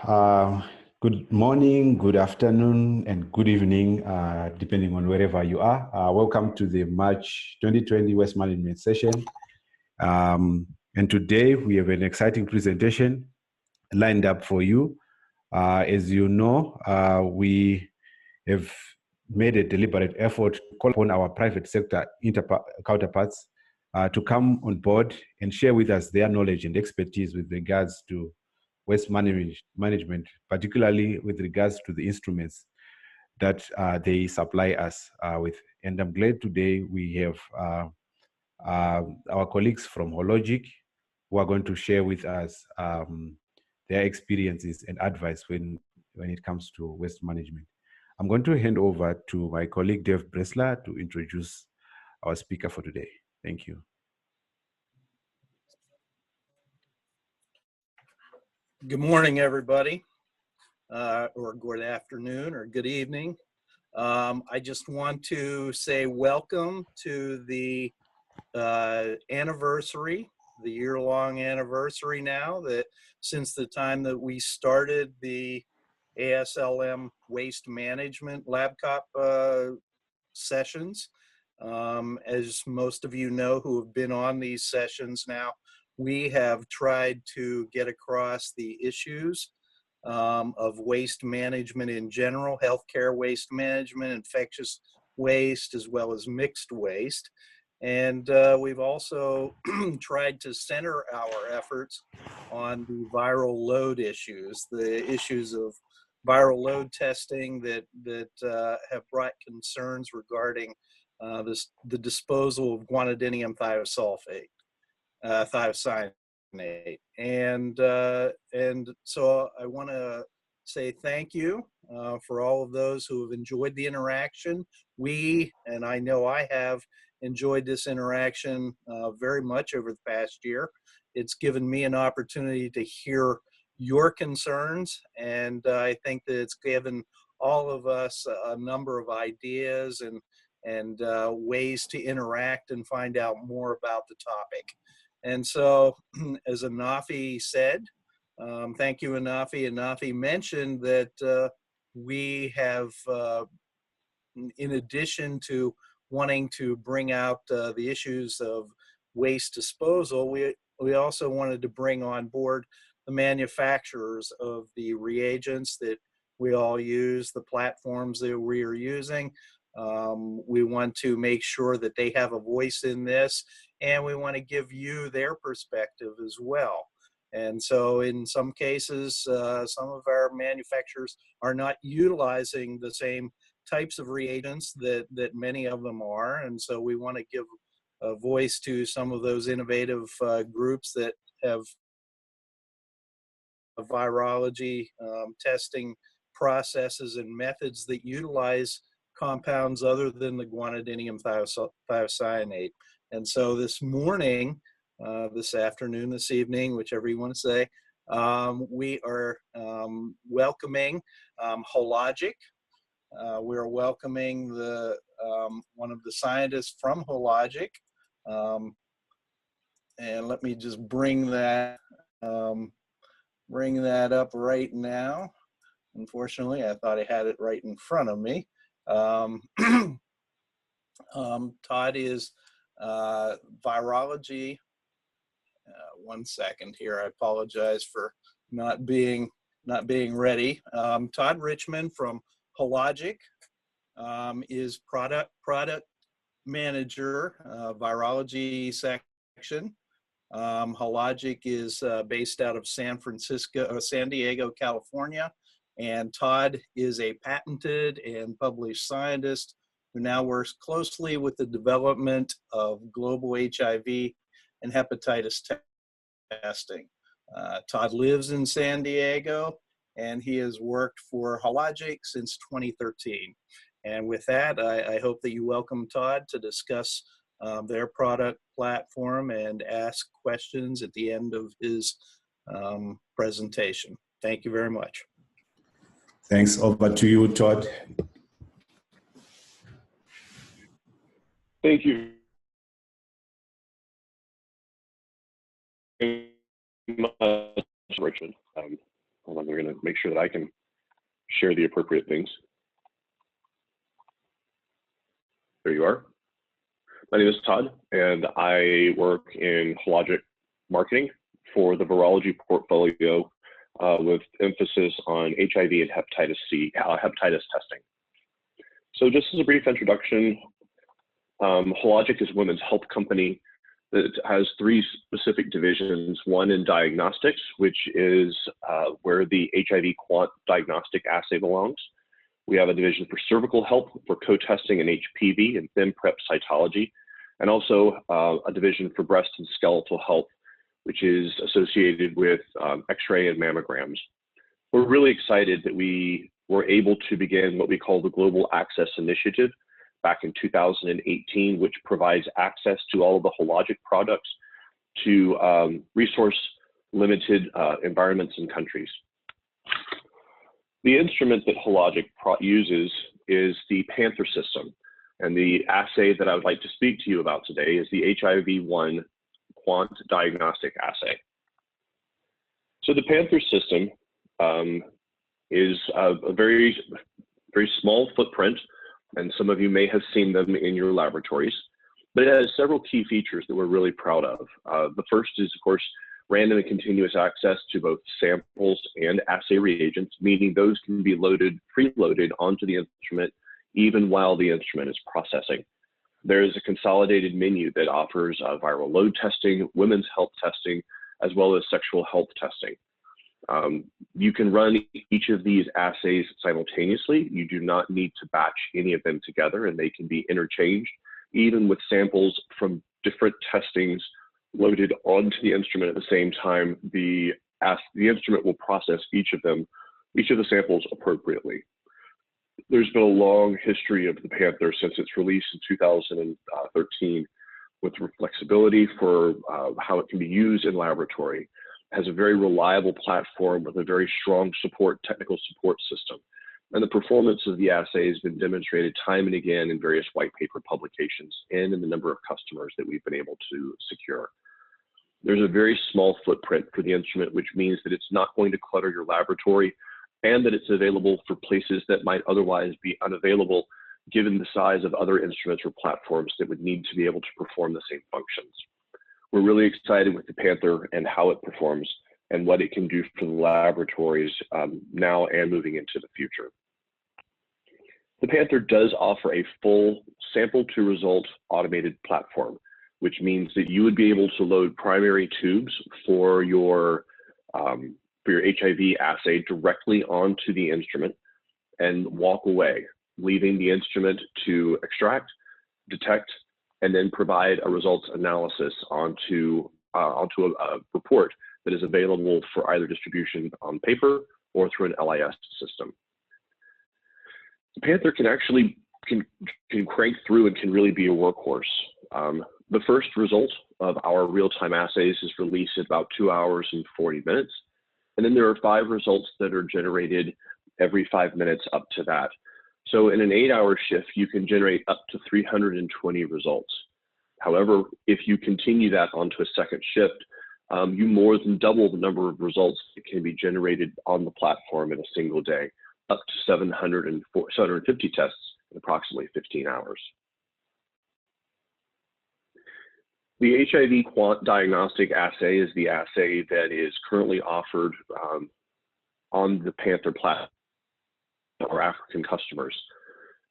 Good morning, good afternoon, and good evening, depending on wherever you are. Welcome to the March 2020 Waste Management session. And today we have an exciting presentation lined up for you. As you know, we have made a deliberate effort to call upon our private sector counterparts to come on board and share with us their knowledge and expertise with regards to waste management, particularly with regards to the instruments that they supply us with. And I'm glad today we have our colleagues from Hologic who are going to share with us their experiences and advice when it comes to waste management. I'm going to hand over to my colleague Dave Bresler to introduce our speaker for today. Thank you. Good morning, everybody, or good afternoon, or good evening. I just want to say welcome to the anniversary, the year-long anniversary now, that since the time that we started the ASLM waste management LabCoP sessions. As most of you know who have been on these sessions now, we have tried to get across the issues of waste management in general, healthcare waste management, infectious waste, as well as mixed waste. And we've also tried to center our efforts on the viral load issues, the issues of viral load testing that have brought concerns regarding the disposal of guanidinium thiosulfate. Thiocyanate. And so I want to say thank you for all of those who have enjoyed the interaction. And I know I have enjoyed this interaction very much over the past year. It's given me an opportunity to hear your concerns, and I think that it's given all of us a number of ideas and ways to interact and find out more about the topic. And so, as Anafi said, thank you, Anafi. Anafi mentioned that we have, in addition to wanting to bring out the issues of waste disposal, we also wanted to bring on board the manufacturers of the reagents that we all use, the platforms that we are using. We want to make sure that they have a voice in this, and we want to give you their perspective as well. And so in some cases, some of our manufacturers are not utilizing the same types of reagents that many of them are. And so we want to give a voice to some of those innovative groups that have virology testing processes and methods that utilize compounds other than the guanidinium thiocyanate. And so this morning, this afternoon, this evening, whichever you want to say, we are welcoming Hologic. We're welcoming one of the scientists from Hologic. And let me just bring that up right now. Unfortunately, I thought I had it right in front of me. Todd is virology. One second here. I apologize for not being ready. Todd Richmond from Hologic is product manager, virology section. Hologic is based out of San Diego, California. And Todd is a patented and published scientist who now works closely with the development of global HIV and hepatitis testing. Todd lives in San Diego, and he has worked for Hologic since 2013. And with that, I hope that you welcome Todd to discuss their product platform and ask questions at the end of his presentation. Thank you very much. Thanks. Over to you, Todd. Thank you very much, Richard. hold on, we're going to make sure that I can share the appropriate things. There you are. My name is Todd, and I work in Hologic marketing for the virology portfolio with emphasis on HIV and hepatitis C, hepatitis testing. So just as a brief introduction, Hologic is a women's health company that has three specific divisions. One in diagnostics, which is where the HIV quant diagnostic assay belongs. We have a division for cervical health for co-testing and HPV and ThinPrep cytology, and also a division for breast and skeletal health, which is associated with X-ray and mammograms. We're really excited that we were able to begin what we call the Global Access Initiative back in 2018, which provides access to all of the Hologic products to resource-limited environments and countries. The instrument that Hologic uses is the Panther system, and the assay that I would like to speak to you about today is the HIV-1 quant diagnostic assay. So the Panther system is a very small footprint, and some of you may have seen them in your laboratories, but it has several key features that we're really proud of. The first is, of course, random and continuous access to both samples and assay reagents, meaning those can be preloaded onto the instrument even while the instrument is processing. There is a consolidated menu that offers viral load testing, women's health testing, as well as sexual health testing. You can run each of these assays simultaneously. You do not need to batch any of them together, and they can be interchanged, even with samples from different testings loaded onto the instrument at the same time. The instrument will process each of the samples appropriately. There's been a long history of the Panther since its release in 2013 with flexibility for how it can be used in laboratory. It has a very reliable platform with a very strong technical support system. And the performance of the assay has been demonstrated time and again in various white paper publications and in the number of customers that we've been able to secure. There's a very small footprint for the instrument, which means that it's not going to clutter your laboratory, and that it's available for places that might otherwise be unavailable given the size of other instruments or platforms that would need to be able to perform the same functions. We're really excited with the Panther and how it performs and what it can do for the laboratories now and moving into the future. The Panther does offer a full sample to result automated platform, which means that you would be able to load primary tubes for your HIV assay directly onto the instrument and walk away, leaving the instrument to extract, detect, and then provide a results analysis onto a report that is available for either distribution on paper or through an LIS system. The Panther can crank through and can really be a workhorse. The first result of our real-time assays is released at about 2 hours and 40 minutes. And then there are 5 results that are generated every 5 minutes up to that. So in an 8-hour shift, you can generate up to 320 results. However, if you continue that onto a second shift, you more than double the number of results that can be generated on the platform in a single day, up to 750 tests in approximately 15 hours. The HIV quant diagnostic assay is the assay that is currently offered on the Panther platform for African customers.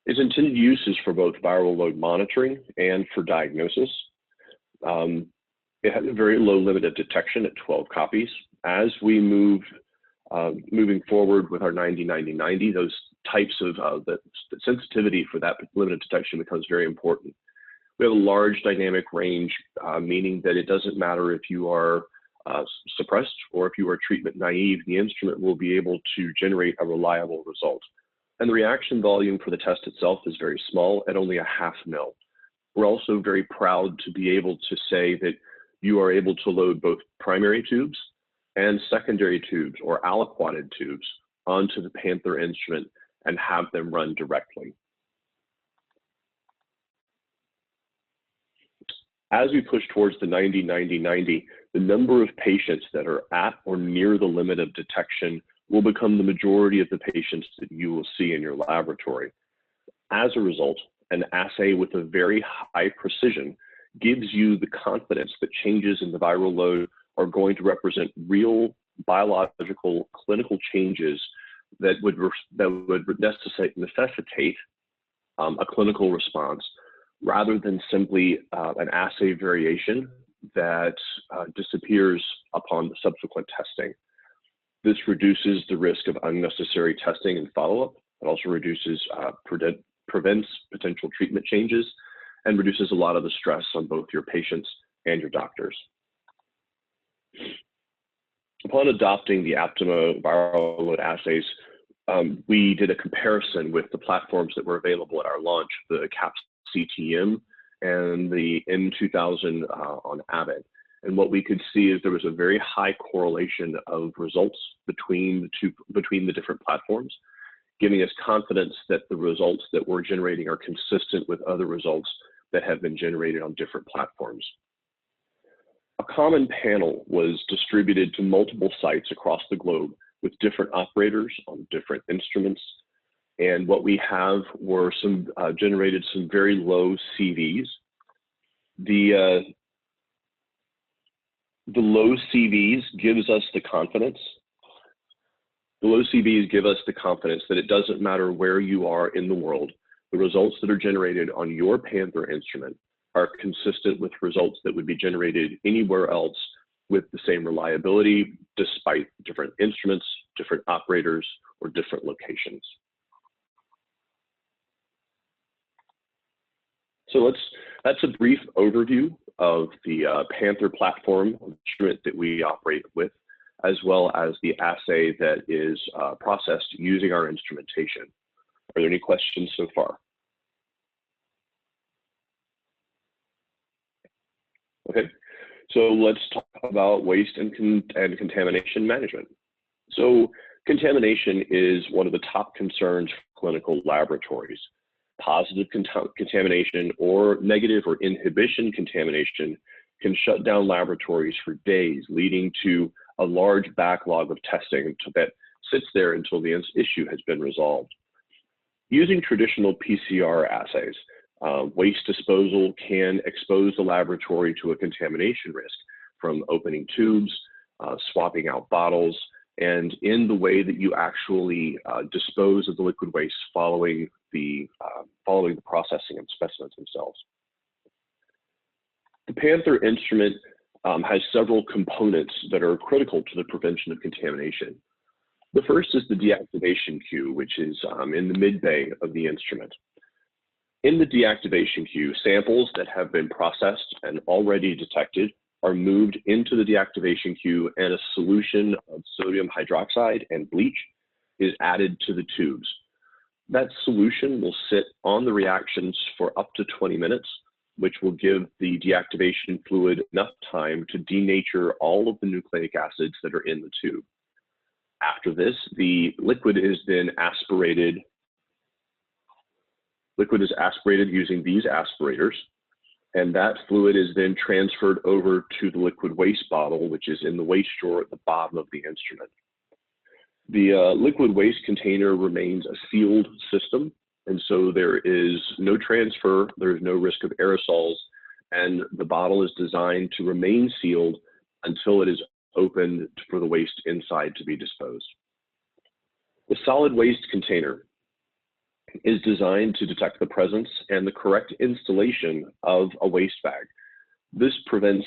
Its intended use is for both viral load monitoring and for diagnosis. It has a very low limit of detection at 12 copies. As we moving forward with our 90-90-90, those types of the sensitivity for that limit of detection becomes very important. We have a large dynamic range, meaning that it doesn't matter if you are suppressed or if you are treatment naive, the instrument will be able to generate a reliable result. And the reaction volume for the test itself is very small at only 0.5 ml. We're also very proud to be able to say that you are able to load both primary tubes and secondary tubes or aliquoted tubes onto the Panther instrument and have them run directly. As we push towards the 90-90-90, the number of patients that are at or near the limit of detection will become the majority of the patients that you will see in your laboratory. As a result, an assay with a very high precision gives you the confidence that changes in the viral load are going to represent real biological clinical changes that would necessitate a clinical response, rather than simply an assay variation that disappears upon the subsequent testing. This reduces the risk of unnecessary testing and follow-up. It also reduces, prevents potential treatment changes, and reduces a lot of the stress on both your patients and your doctors. Upon adopting the Aptima viral load assays, we did a comparison with the platforms that were available at our launch, the CAPS CTM and the N2000 on Abbott. And what we could see is there was a very high correlation of results between the different platforms, giving us confidence that the results that we're generating are consistent with other results that have been generated on different platforms. A common panel was distributed to multiple sites across the globe with different operators on different instruments. And what we have were generated some very low CVs. The low CVs gives us the confidence. The low CVs give us the confidence that it doesn't matter where you are in the world, the results that are generated on your Panther instrument are consistent with results that would be generated anywhere else with the same reliability, despite different instruments, different operators, or different locations. So that's a brief overview of the Panther platform instrument that we operate with, as well as the assay that is processed using our instrumentation. Are there any questions so far? Okay, so let's talk about waste and contamination management. So contamination is one of the top concerns for clinical laboratories. Positive contamination or negative or inhibition contamination can shut down laboratories for days, leading to a large backlog of testing that sits there until the issue has been resolved. Using traditional PCR assays, waste disposal can expose the laboratory to a contamination risk from opening tubes, swapping out bottles, and in the way that you actually dispose of the liquid waste following the processing of specimens themselves. The Panther instrument has several components that are critical to the prevention of contamination. The first is the deactivation queue, which is in the mid-bay of the instrument. In the deactivation queue, samples that have been processed and already detected are moved into the deactivation queue, and a solution of sodium hydroxide and bleach is added to the tubes. That solution will sit on the reactions for up to 20 minutes, which will give the deactivation fluid enough time to denature all of the nucleic acids that are in the tube. After this, the liquid is then aspirated. Liquid is aspirated using these aspirators, and that fluid is then transferred over to the liquid waste bottle, which is in the waste drawer at the bottom of the instrument. The liquid waste container remains a sealed system, and so there is no transfer, there is no risk of aerosols, and the bottle is designed to remain sealed until it is opened for the waste inside to be disposed. The solid waste container is designed to detect the presence and the correct installation of a waste bag. This prevents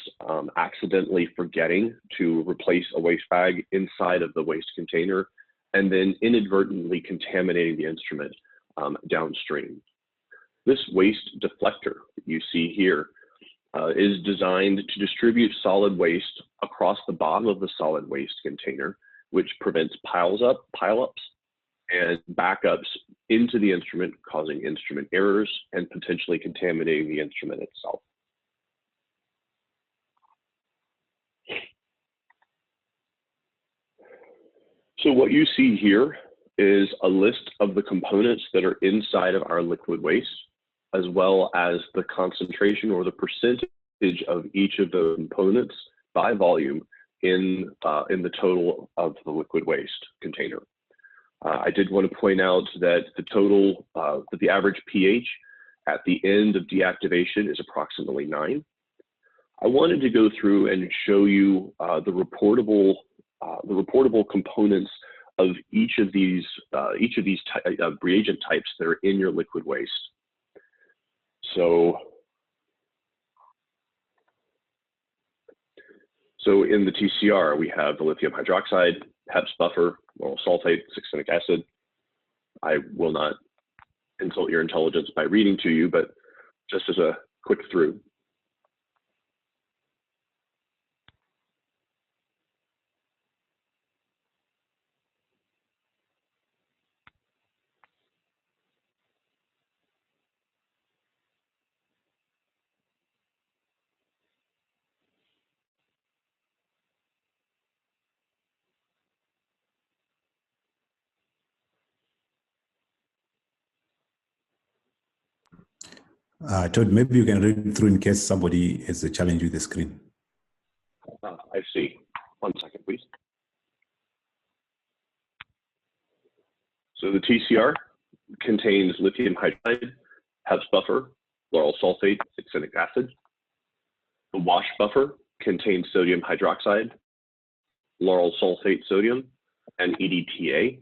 accidentally forgetting to replace a waste bag inside of the waste container and then inadvertently contaminating the instrument downstream. This waste deflector that you see here is designed to distribute solid waste across the bottom of the solid waste container, which prevents pile-ups and backups into the instrument, causing instrument errors and potentially contaminating the instrument itself. So what you see here is a list of the components that are inside of our liquid waste, as well as the concentration or the percentage of each of the components by volume in the total of the liquid waste container. I did want to point out that the average pH at the end of deactivation is approximately 9. I wanted to go through and show you the reportable components of each of these reagent types that are in your liquid waste. So in the TCR, we have the lithium hydroxide, HEPS buffer, lauryl sulfate, succinic acid. I will not insult your intelligence by reading to you, but just as a quick through. Todd, maybe you can read through in case somebody has a challenge with the screen. I see. 1 second, please. So the TCR contains lithium hydride, HEPS buffer, lauryl sulfate, succinic acid. The wash buffer contains sodium hydroxide, lauryl sulfate sodium, and EDTA.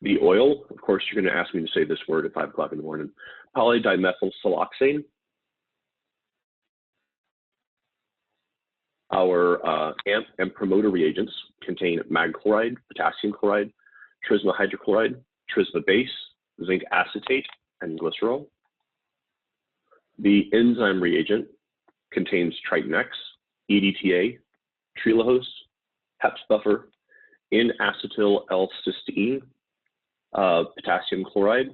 The oil, of course, you're going to ask me to say this word at 5 o'clock in the morning, polydimethylsiloxane. Our AMP and promoter reagents contain mag chloride, potassium chloride, trisma hydrochloride, trisma base, zinc acetate, and glycerol. The enzyme reagent contains Triton X, EDTA, trilahose, HEPS buffer, N-acetyl L-cysteine, potassium chloride,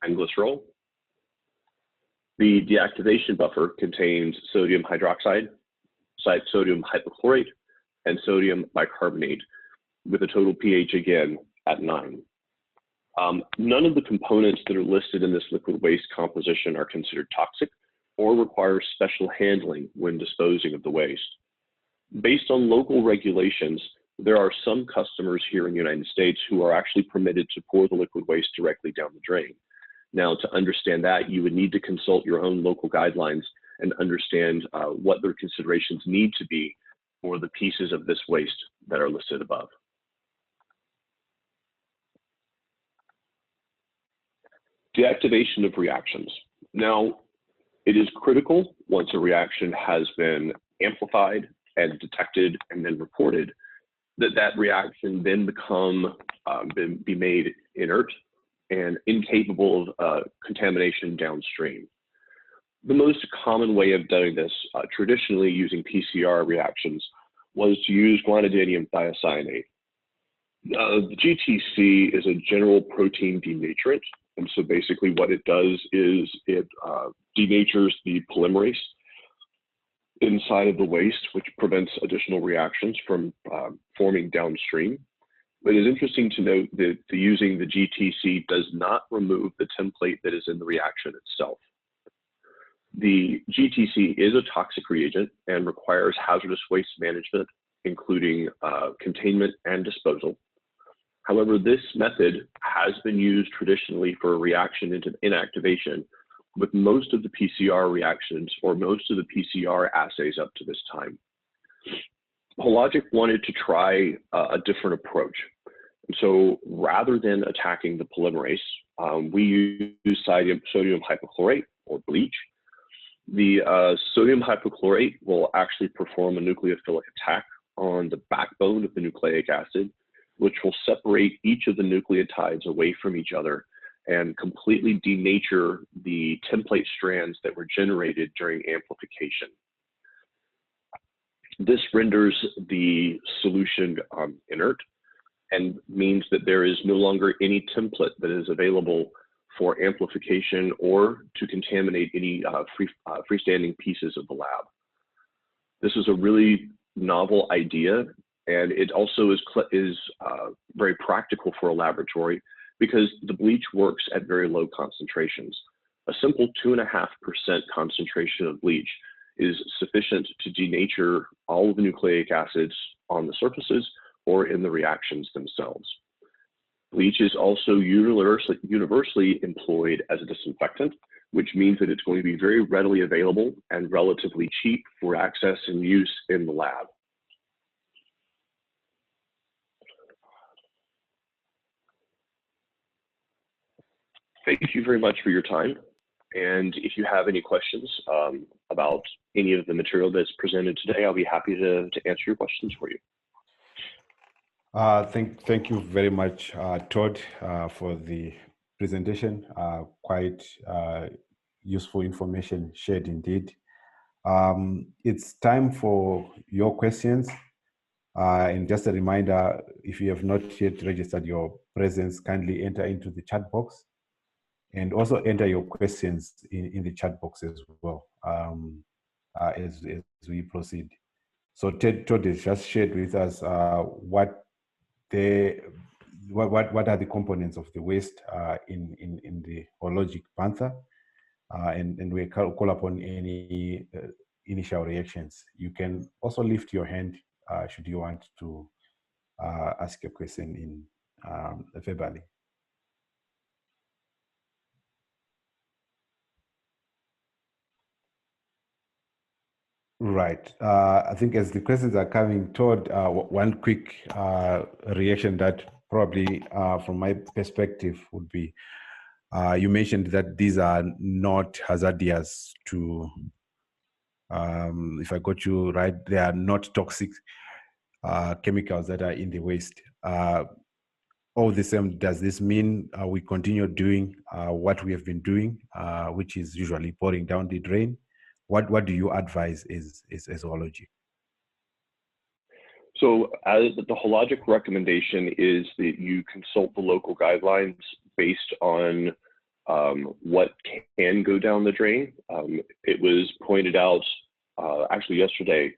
and glycerol. The deactivation buffer contains sodium hydroxide, sodium hypochlorite, and sodium bicarbonate, with a total pH again at 9. None of the components that are listed in this liquid waste composition are considered toxic or require special handling when disposing of the waste. Based on local regulations, there are some customers here in the United States who are actually permitted to pour the liquid waste directly down the drain. Now, to understand that, you would need to consult your own local guidelines and understand what their considerations need to be for the pieces of this waste that are listed above. Deactivation of reactions. Now, it is critical once a reaction has been amplified and detected and then reported that reaction then be made inert and incapable of contamination downstream. The most common way of doing this, traditionally using PCR reactions, was to use guanidinium thiocyanate. The GTC is a general protein denaturant, and so basically what it does is it denatures the polymerase inside of the waste, which prevents additional reactions from forming downstream. But it is interesting to note that using the GTC does not remove the template that is in the reaction itself. The GTC is a toxic reagent and requires hazardous waste management, including containment and disposal. However, this method has been used traditionally for a reaction into inactivation with most of the PCR reactions or most of the PCR assays up to this time. Hologic wanted to try a different approach. And so rather than attacking the polymerase, we use sodium hypochlorite or bleach. The sodium hypochlorite will actually perform a nucleophilic attack on the backbone of the nucleic acid, which will separate each of the nucleotides away from each other and completely denature the template strands that were generated during amplification. This renders the solution inert and means that there is no longer any template that is available for amplification or to contaminate any freestanding pieces of the lab. This is a really novel idea, and it also is very practical for a laboratory because the bleach works at very low concentrations. A simple 2.5% concentration of bleach is sufficient to denature all of the nucleic acids on the surfaces or in the reactions themselves. Bleach is also universally employed as a disinfectant, which means that it's going to be very readily available and relatively cheap for access and use in the lab. Thank you very much for your time. And if you have any questions about any of the material that's presented today, I'll be happy to answer your questions for you. Thank you very much, Todd, for the presentation. Quite useful information shared indeed. It's time for your questions. And just a reminder, if you have not yet registered your presence, kindly enter into the chat box and also enter your questions in the chat box as well as we proceed. So Todd has just shared with us what are the components of the waste in the Hologic Panther, and we call upon any initial reactions. You can also lift your hand should you want to ask a question in verbally. Right. I think as the questions are coming, Todd, one quick reaction that probably from my perspective would be, you mentioned that these are not hazardous to, if I got you right, they are not toxic chemicals that are in the waste. All the same, does this mean we continue doing what we have been doing, which is usually pouring down the drain? What do you advise as Hologic? So as the Hologic recommendation is that you consult the local guidelines based on what can go down the drain. It was pointed out actually yesterday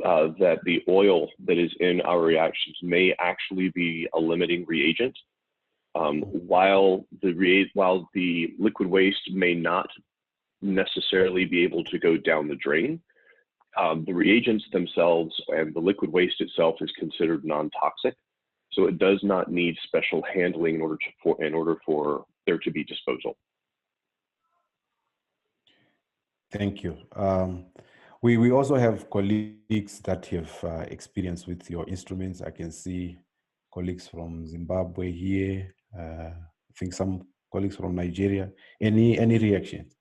that the oil that is in our reactions may actually be a limiting reagent. While the liquid waste may not necessarily be able to go down the drain, the reagents themselves and the liquid waste itself is considered non-toxic, so it does not need special handling in order for there to be disposal. Thank you. We also have colleagues that have experience with your instruments. I can see colleagues from Zimbabwe here. I think some colleagues from Nigeria. Any reactions?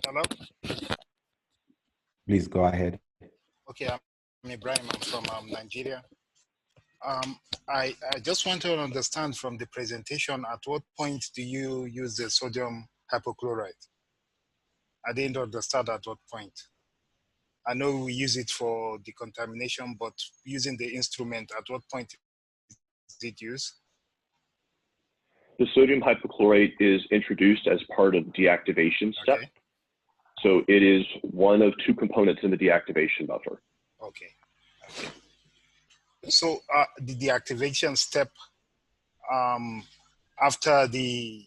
Hello? Please go ahead. Okay, I'm Ibrahim, I'm from Nigeria. I just want to understand from the presentation, at what point do you use the sodium hypochlorite? I didn't understand at what point. I know we use it for decontamination, but using the instrument, at what point is it used? The sodium hypochlorite is introduced as part of deactivation step. Okay. So it is one of two components in the deactivation buffer. Okay. So the deactivation step after the,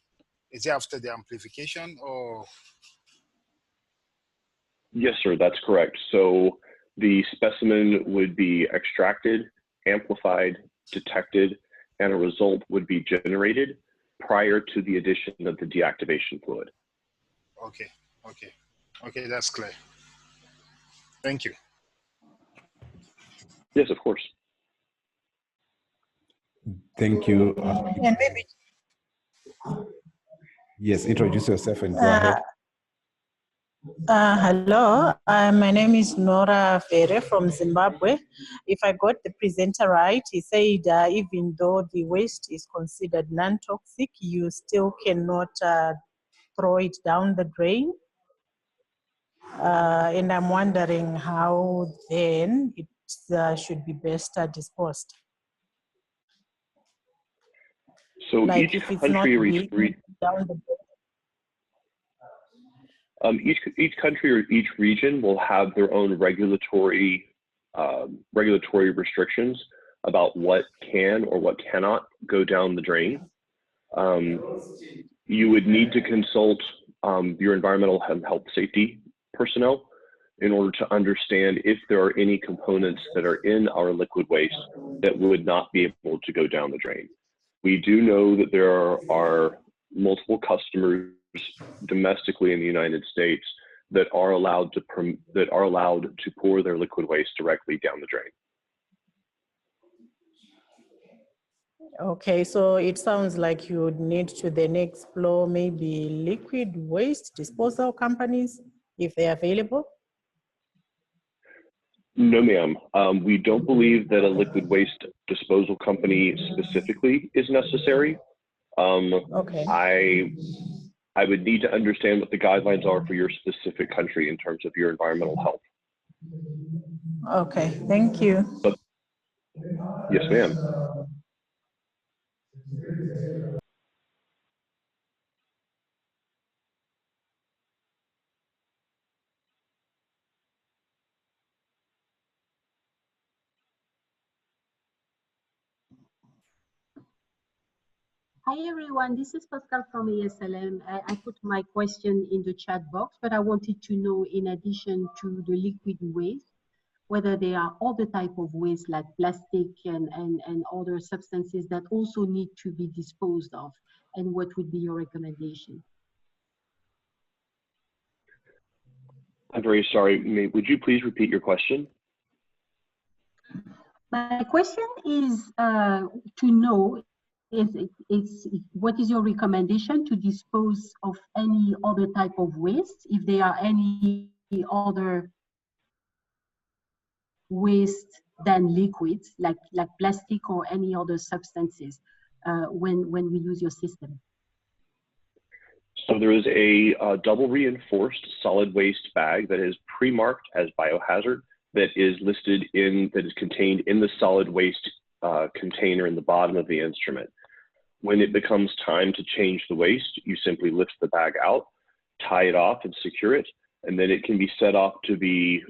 is it after the amplification or? Yes, sir, that's correct. So the specimen would be extracted, amplified, detected, and a result would be generated prior to the addition of the deactivation fluid. Okay, okay. Okay, that's clear. Thank you. Yes, of course. Thank you. And maybe Yes, introduce yourself and go ahead. hello, my name is Nora Fere from Zimbabwe. If I got the presenter right, he said even though the waste is considered non-toxic, you still cannot throw it down the drain. And I'm wondering how then it should be best disposed. So Like each if it's not country or each down the each country or each region will have their own regulatory restrictions about what can or what cannot go down the drain. you would need to consult your environmental and health safety personnel in order to understand if there are any components that are in our liquid waste that would not be able to go down the drain. We do know that there are multiple customers domestically in the United States that are allowed to pour their liquid waste directly down the drain. Okay, so it sounds like you would need to then explore maybe liquid waste disposal companies if they're available. No, ma'am. We don't believe that a liquid waste disposal company specifically is necessary. Okay. I would need to understand what the guidelines are for your specific country in terms of your environmental health. Okay, thank you. But, yes, ma'am. Hi everyone, this is Pascal from ASLM. I put my question in the chat box, but I wanted to know, in addition to the liquid waste, whether there are other type of waste like plastic and other substances that also need to be disposed of, and what would be your recommendation? I'm very sorry. Would you please repeat your question? My question is to know what is your recommendation to dispose of any other type of waste, if there are any other waste than liquids like plastic or any other substances when we use your system? So there is a double reinforced solid waste bag that is pre-marked as biohazard that is contained in the solid waste container in the bottom of the instrument. When it becomes time to change the waste, you simply lift the bag out, tie it off and secure it, and then it can be set off to be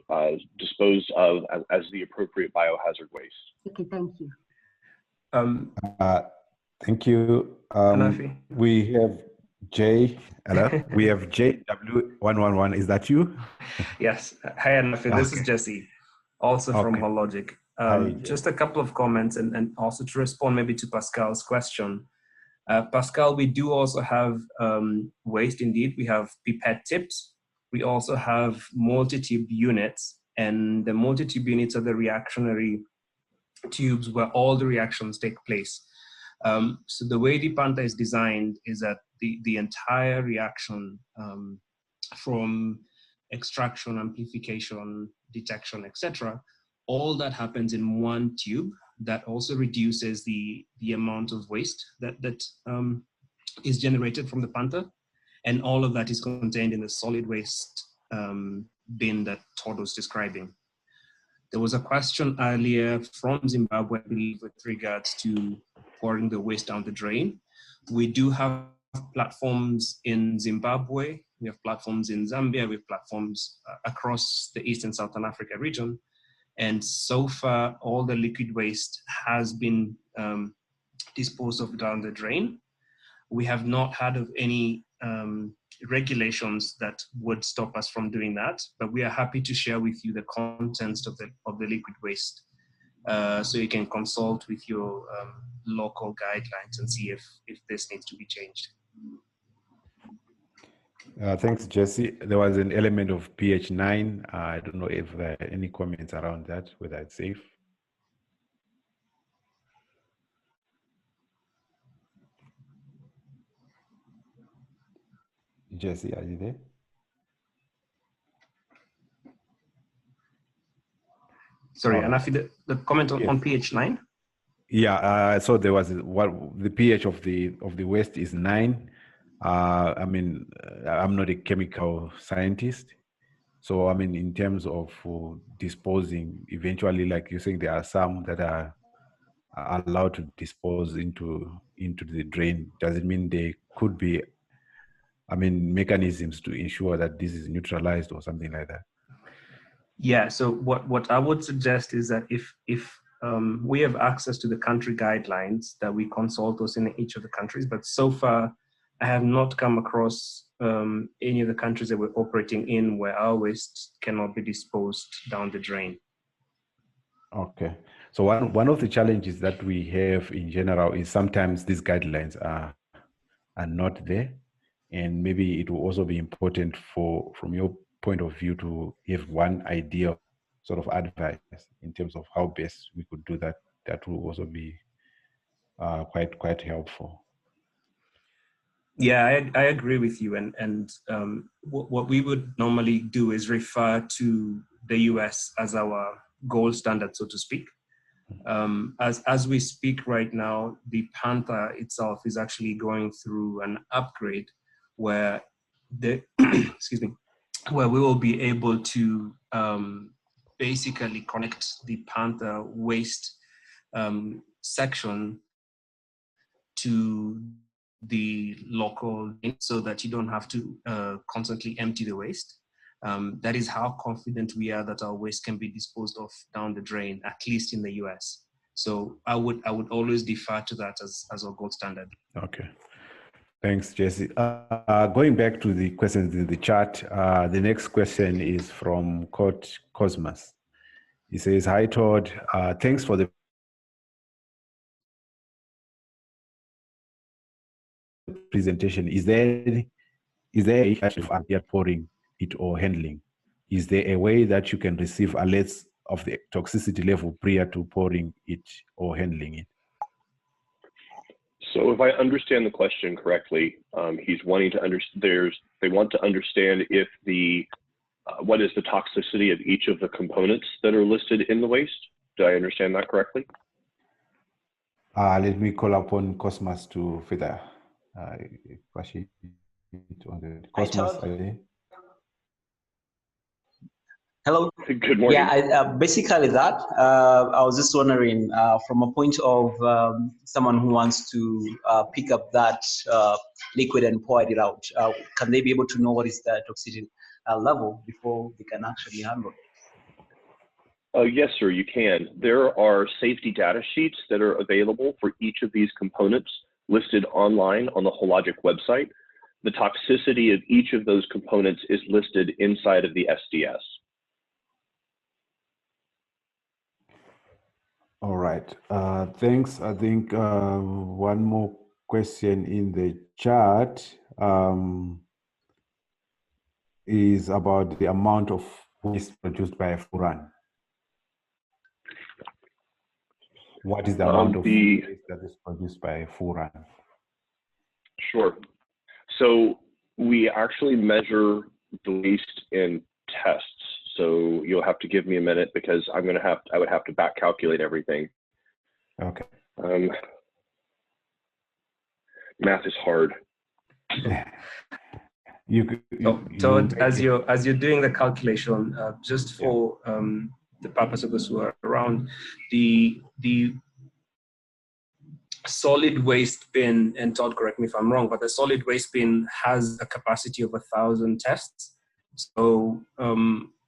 disposed of as the appropriate biohazard waste. Okay, thank you. Thank you. We have Jay. Hello. We have JW111. Is that you? Yes. Hi, Anafi. This is Jesse, also from Hologic. Just a couple of comments and also to respond maybe to Pascal's question. Pascal, we do also have waste indeed. We have pipette tips. We also have multi-tube units, and the multi-tube units are the reactionary tubes where all the reactions take place. So the way the Panther is designed is that the entire reaction from extraction, amplification, detection, etc., all that happens in one tube. That also reduces the amount of waste that is generated from the Panther. And all of that is contained in the solid waste bin that Todd was describing. There was a question earlier from Zimbabwe, I believe, with regards to pouring the waste down the drain. We do have platforms in Zimbabwe, we have platforms in Zambia, we have platforms across the East and Southern Africa region. And so far, all the liquid waste has been disposed of down the drain. We have not heard of any regulations that would stop us from doing that, but we are happy to share with you the contents of the liquid waste, so you can consult with your local guidelines and see if this needs to be changed. Thanks, Jesse. There was an element of pH 9. I don't know if there are any comments around that, whether it's safe. Jesse, are you there? Sorry, Anafi, the comment on pH 9? Yeah, so there was the pH of the waste is 9. I mean, I'm not a chemical scientist, so I mean, in terms of disposing, eventually, like you're saying, there are some that are allowed to dispose into the drain. Does it mean there could be, I mean, mechanisms to ensure that this is neutralized or something like that? Yeah. So what I would suggest is that if we have access to the country guidelines, that we consult those in each of the countries, but so far I have not come across any of the countries that we're operating in where our waste cannot be disposed down the drain. Okay. So one of the challenges that we have in general is sometimes these guidelines are not there. And maybe it will also be important from your point of view, to have one idea of sort of advice in terms of how best we could do that. That will also be quite helpful. Yeah, I agree with you. And what we would normally do is refer to the US as our gold standard, so to speak. As we speak right now, the Panther itself is actually going through an upgrade where excuse me, where we will be able to basically connect the Panther waste section to the local, so that you don't have to constantly empty the waste. That is how confident we are that our waste can be disposed of down the drain, at least in the US. So I would always defer to that as our gold standard. Okay. Thanks, Jesse. Going back to the questions in the chat, the next question is from Cosmas. He says, "Hi, Todd. Thanks for the presentation. Is there a of pouring it or handling? Is there a way that you can receive alerts of the toxicity level prior to pouring it or handling it?" So if I understand the question correctly, he's wanting to understand, they want to understand if what is the toxicity of each of the components that are listed in the waste. Did I understand that correctly? Let me call upon Cosmas to further question on the Cosmas. Hello. Good morning. Yeah, basically that. I was just wondering, from a point of someone who wants to pick up that liquid and pour it out, can they be able to know what is the toxicity level before they can actually handle it? Yes, sir, you can. There are safety data sheets that are available for each of these components listed online on the Hologic website. The toxicity of each of those components is listed inside of the SDS. All right. Thanks. I think one more question in the chat is about the amount of waste produced by a full run. What is the amount of waste that is produced by a full run? Sure. So we actually measure the waste in tests. So you'll have to give me a minute because I would have to back calculate everything. Okay. Math is hard. Todd, as you're doing the calculation, just for the purpose of those who are around, the solid waste bin, and Todd, correct me if I'm wrong, but the solid waste bin has a capacity of 1,000 tests. So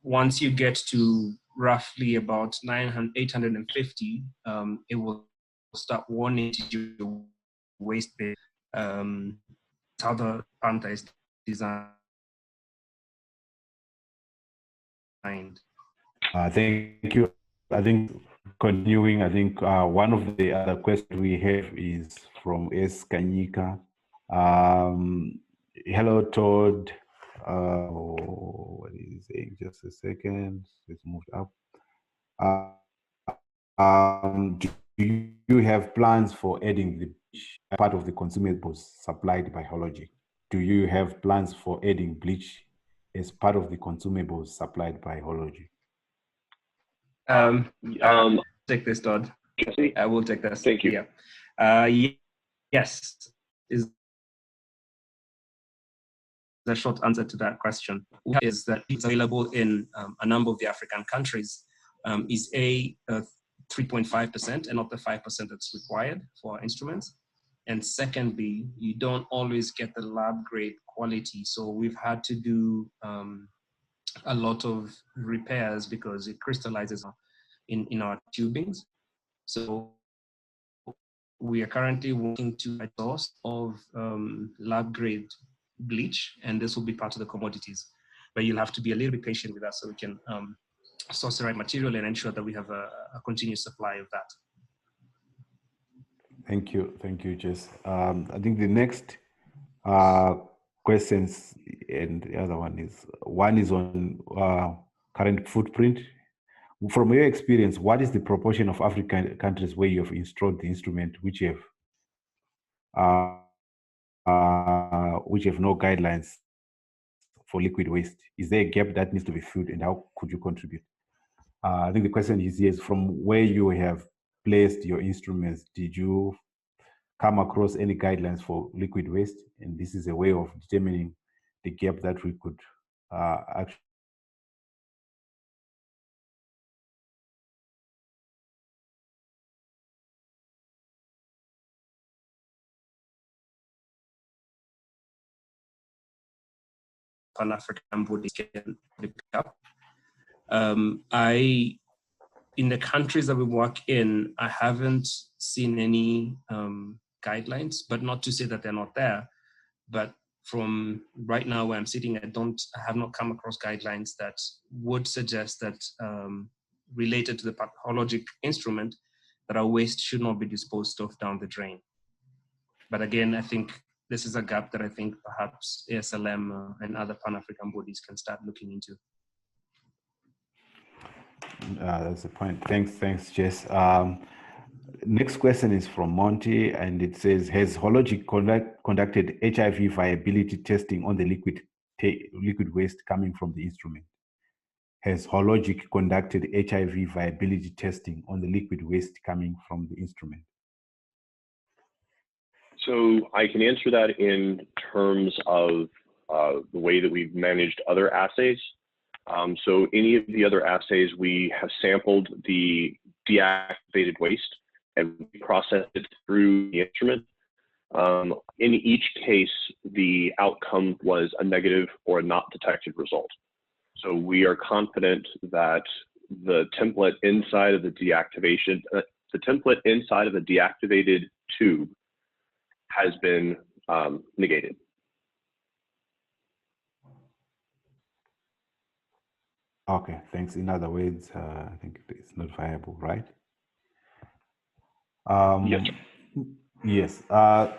once you get to roughly about 850, it will start warning your waste bin. How the Panther is designed. Thank you. I think continuing, I think one of the other questions we have is from S. Kanyika. Hello, Todd. What is he saying? Just a second. Let's move up. Do you have plans for adding the part of the consumables supplied by Hologic? Do you have plans for adding bleach as part of the consumables supplied by Hologic? Take this, Todd. Jesse? I will take this. Thank you. Yeah. Yes. Is the short answer to that question is that it's available in a number of the African countries. Is 3.5% and not the 5% that's required for instruments. And secondly, you don't always get the lab grade quality. So we've had to do a lot of repairs because it crystallizes in our tubings. So we are currently working to a source of lab grade bleach, and this will be part of the commodities. But you'll have to be a little bit patient with us so we can source the right material and ensure that we have a continuous supply of that. Thank you, Jess. I think the next questions, and the other one is on current footprint. From your experience, what is the proportion of African countries where you have installed the instrument which have no guidelines for liquid waste? Is there a gap that needs to be filled, and how could you contribute? I think the question is, yes, from where you have placed your instruments, did you come across any guidelines for liquid waste? And this is a way of determining the gap that we could actually Pan-African bodies can pick up. In the countries that we work in, I haven't seen any guidelines, but not to say that they're not there. But from right now where I'm sitting, I have not come across guidelines that would suggest that related to the pathologic instrument, that our waste should not be disposed of down the drain. But again, I think this is a gap that I think perhaps ASLM and other Pan-African bodies can start looking into. That's the point. Thanks, Jess. Next question is from Monty, and it says, has Hologic conducted HIV viability testing on the liquid waste coming from the instrument? Has Hologic conducted HIV viability testing on the liquid waste coming from the instrument? So I can answer that in terms of the way that we've managed other assays. So any of the other assays, we have sampled the deactivated waste and processed it through the instrument. In each case, the outcome was a negative or a not detected result. So we are confident that the template inside of the deactivated tube has been negated. Okay, thanks. In other words, I think it's not viable, right? Yes. Yes. The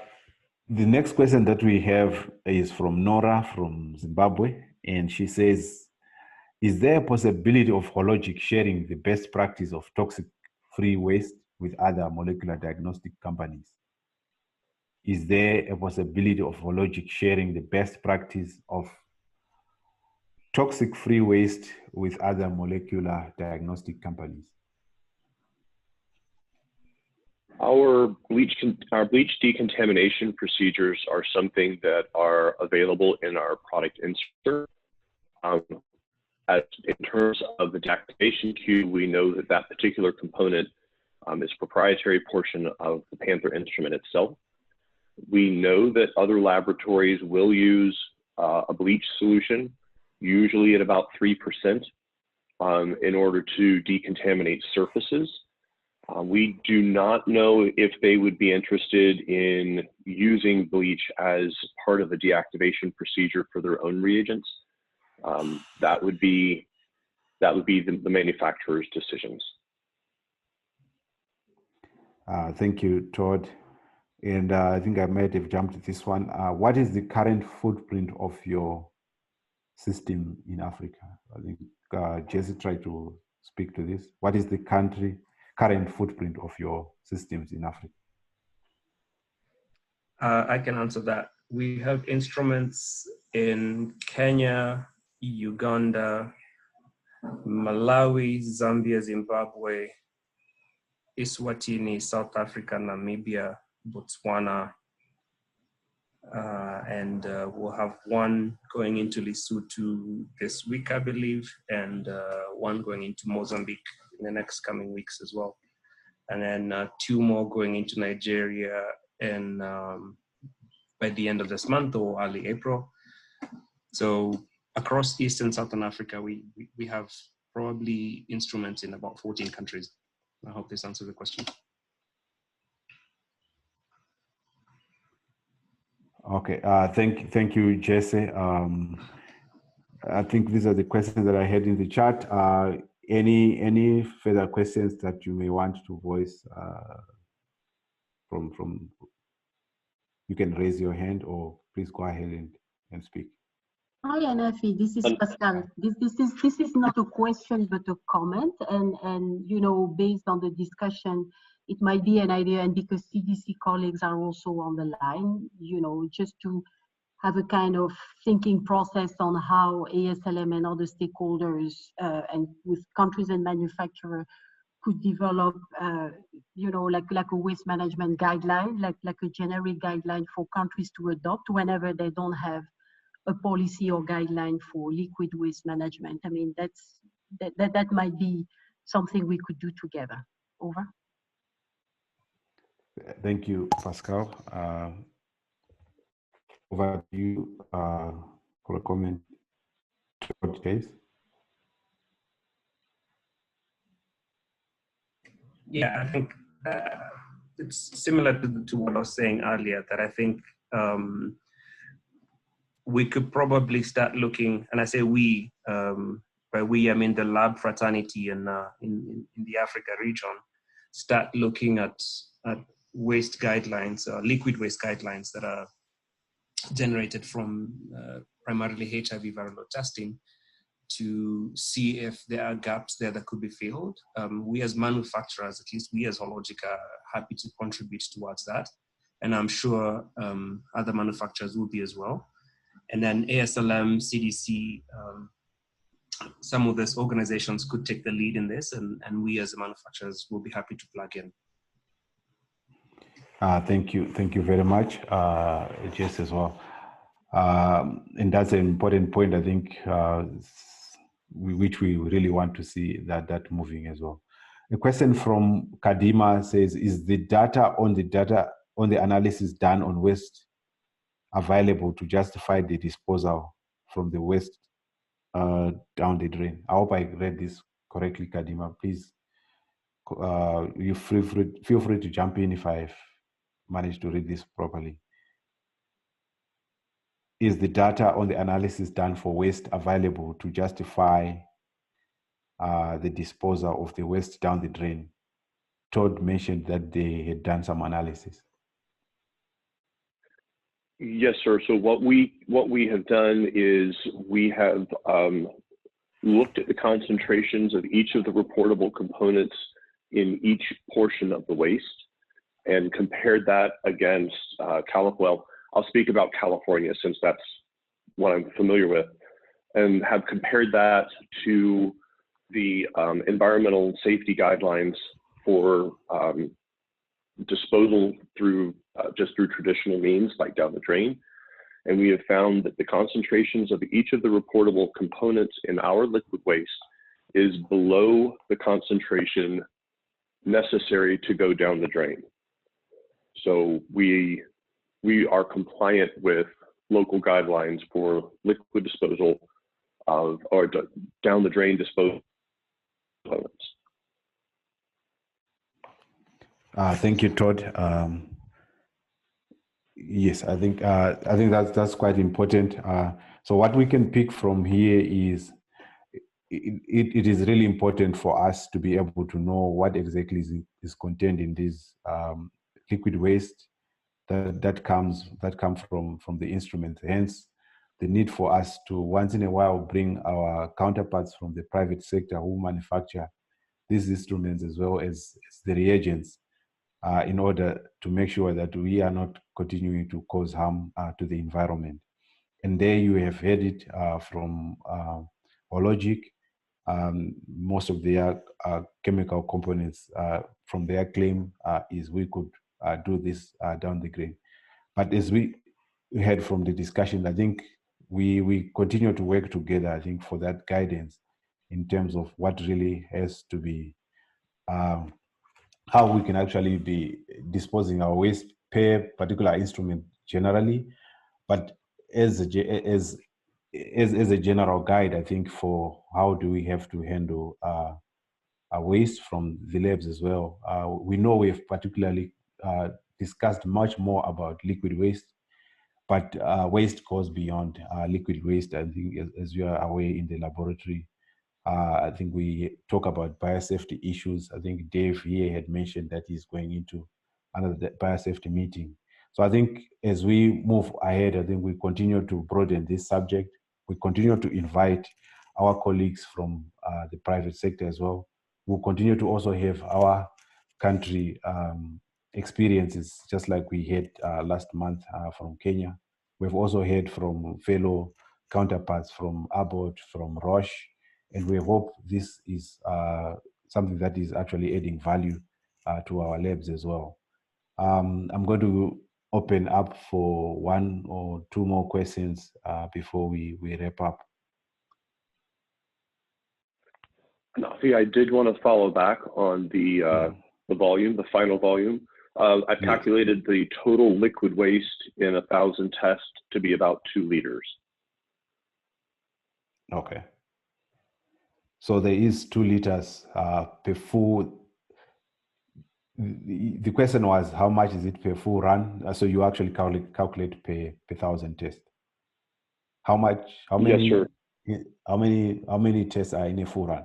next question that we have is from Nora from Zimbabwe, and she says, is there a possibility of Hologic sharing the best practice of toxic-free waste with other molecular diagnostic companies? Is there a possibility of Hologic sharing the best practice of toxic-free waste with other molecular diagnostic companies? Our bleach decontamination procedures are something that are available in our product insert. In terms of the deactivation cube, we know that that particular component is a proprietary portion of the Panther instrument itself. We know that other laboratories will use a bleach solution, usually at about 3%, in order to decontaminate surfaces. We do not know if they would be interested in using bleach as part of the deactivation procedure for their own reagents. That would be the manufacturer's decisions. Thank you, Todd. And I think I might have jumped to this one. What is the current footprint of your system in Africa? I think Jesse tried to speak to this. What is the current footprint of your systems in Africa? I can answer that. We have instruments in Kenya, Uganda, Malawi, Zambia, Zimbabwe, Eswatini, South Africa, Namibia, Botswana, and we'll have one going into Lesotho this week, I believe, and one going into Mozambique in the next coming weeks as well. And then 2 more going into Nigeria and by the end of this month or early April. So across East and Southern Africa, we have probably instruments in about 14 countries. I hope this answers the question. Okay, thank you, Jesse. I think these are the questions that I had in the chat. Any further questions that you may want to voice from you can raise your hand or please go ahead and speak. Hi, Anafi. This is Pascal. This is not a question but a comment, and you know, based on the discussion, it might be an idea, and because CDC colleagues are also on the line, you know, just to have a kind of thinking process on how ASLM and other stakeholders and with countries and manufacturers could develop, you know, like a waste management guideline, like a generic guideline for countries to adopt whenever they don't have a policy or guideline for liquid waste management. I mean, that might be something we could do together. Over. Thank you, Pascal. Over to you for a comment, please. Yeah, I think it's similar to what I was saying earlier, that I think we could probably start looking, and I say we, by we I mean the lab fraternity in the Africa region, start looking at waste guidelines, liquid waste guidelines that are generated from primarily HIV viral load testing, to see if there are gaps there that could be filled. We as manufacturers, at least we as Hologic, are happy to contribute towards that. And I'm sure other manufacturers will be as well. And then ASLM, CDC, some of these organizations could take the lead in this, and we as manufacturers will be happy to plug in. Thank you very much, Jess, as well. And that's an important point, I think, which we really want to see that moving as well. A question from Kadima says, is the data on the analysis done on waste available to justify the disposal from the waste down the drain? I hope I read this correctly, Kadima. Please, you feel free to jump in if I've managed to read this properly. Is the data on the analysis done for waste available to justify the disposal of the waste down the drain? Todd mentioned that they had done some analysis. Yes, sir. So what we have done is we have looked at the concentrations of each of the reportable components in each portion of the waste and compared that against well, I'll speak about California since that's what I'm familiar with, and have compared that to the environmental safety guidelines for disposal through just through traditional means like down the drain. And we have found that the concentrations of each of the reportable components in our liquid waste is below the concentration necessary to go down the drain. So we are compliant with local guidelines for liquid disposal of, or down the drain disposal components. Thank you, Todd. Yes, I think that's quite important. So what we can pick from here is it is really important for us to be able to know what exactly is contained in this liquid waste that comes from the instrument. Hence, the need for us to once in a while bring our counterparts from the private sector who manufacture these instruments as well as the reagents in order to make sure that we are not continuing to cause harm to the environment. And there you have heard it from Hologic. Most of their chemical components from their claim is we could do this down the drain. But as we heard from the discussion, I think we continue to work together, I think, for that guidance in terms of what really has to be, how we can actually be disposing our waste per particular instrument generally, but as a general guide, I think, for how do we have to handle our waste from the labs as well. We know we've particularly discussed much more about liquid waste, but waste goes beyond liquid waste. I think, as you are aware, in the laboratory, I think we talk about biosafety issues. I think Dave here had mentioned that he's going into another biosafety meeting. So I think as we move ahead, I think we continue to broaden this subject. We continue to invite our colleagues from the private sector as well. We'll continue to also have our country experiences, just like we had last month from Kenya. We've also heard from fellow counterparts from Abbott, from Roche, and we hope this is something that is actually adding value to our labs as well. I'm going to open up for one or two more questions before we wrap up. Nafi, I did want to follow back on the volume, the final volume. I've calculated the total liquid waste in 1,000 tests to be about 2 liters. Okay. So there is 2 liters per full. The question was, how much is it per full run? So you actually calculate per 1,000 tests. How much? How many? Yes, sir. How many tests are in a full run?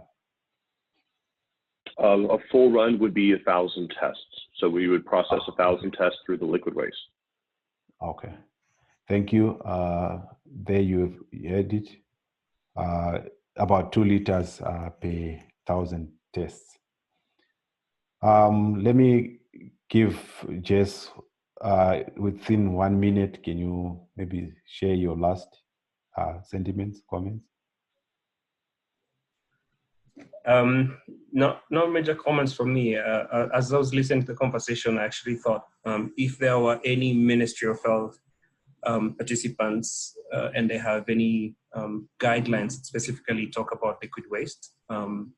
A full run would be 1,000 tests. So we would process 1,000 tests through the liquid waste. Okay, thank you. There you heard it. About 2 liters per 1,000 tests. Let me give Jess within 1 minute. Can you maybe share your last sentiments, comments? No major comments from me. As I was listening to the conversation, I actually thought if there were any Ministry of Health participants and they have any guidelines that specifically talk about liquid waste,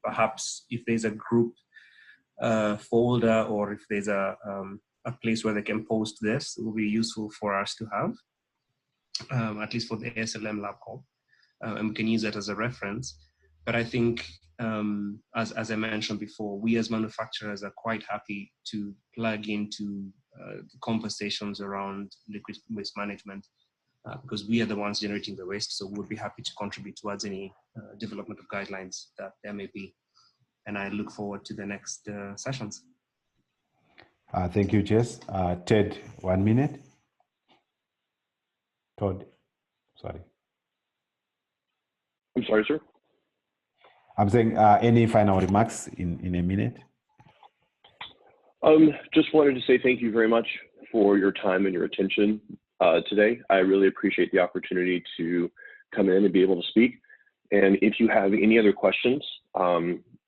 perhaps if there's a group folder or if there's a place where they can post this, it will be useful for us to have, at least for the ASLM LabCoP, and we can use that as a reference. But I think, as I mentioned before, we as manufacturers are quite happy to plug into the conversations around liquid waste management because we are the ones generating the waste. So we'll be happy to contribute towards any development of guidelines that there may be. And I look forward to the next sessions. Thank you, Jess. Ted, 1 minute. Todd, sorry. I'm sorry, sir? I'm saying any final remarks in a minute? Just wanted to say thank you very much for your time and your attention today. I really appreciate the opportunity to come in and be able to speak. And if you have any other questions,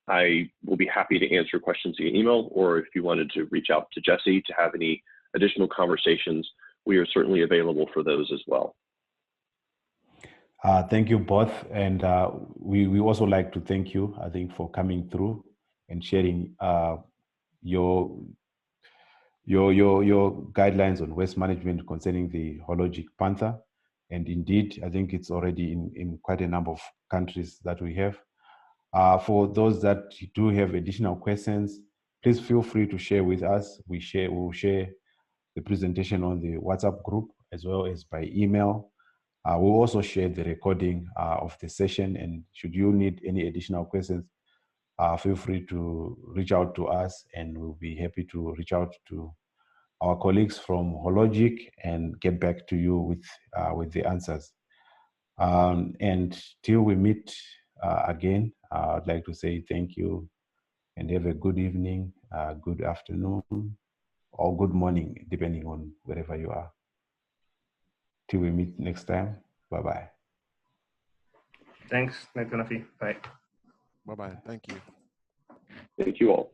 I will be happy to answer questions via email, or if you wanted to reach out to Jesse to have any additional conversations, we are certainly available for those as well. Thank you both. And we also like to thank you, I think, for coming through and sharing your guidelines on waste management concerning the Hologic Panther. And indeed, I think it's already in quite a number of countries that we have. For those that do have additional questions, please feel free to share with us. We'll share the presentation on the WhatsApp group as well as by email. We'll also share the recording of the session, and should you need any additional questions, feel free to reach out to us, and we'll be happy to reach out to our colleagues from Hologic and get back to you with the answers. And till we meet again, I'd like to say thank you and have a good evening, good afternoon, or good morning, depending on wherever you are. Till we meet next time, bye-bye. Thanks, Nafi. Bye. Bye-bye, thank you. Thank you all.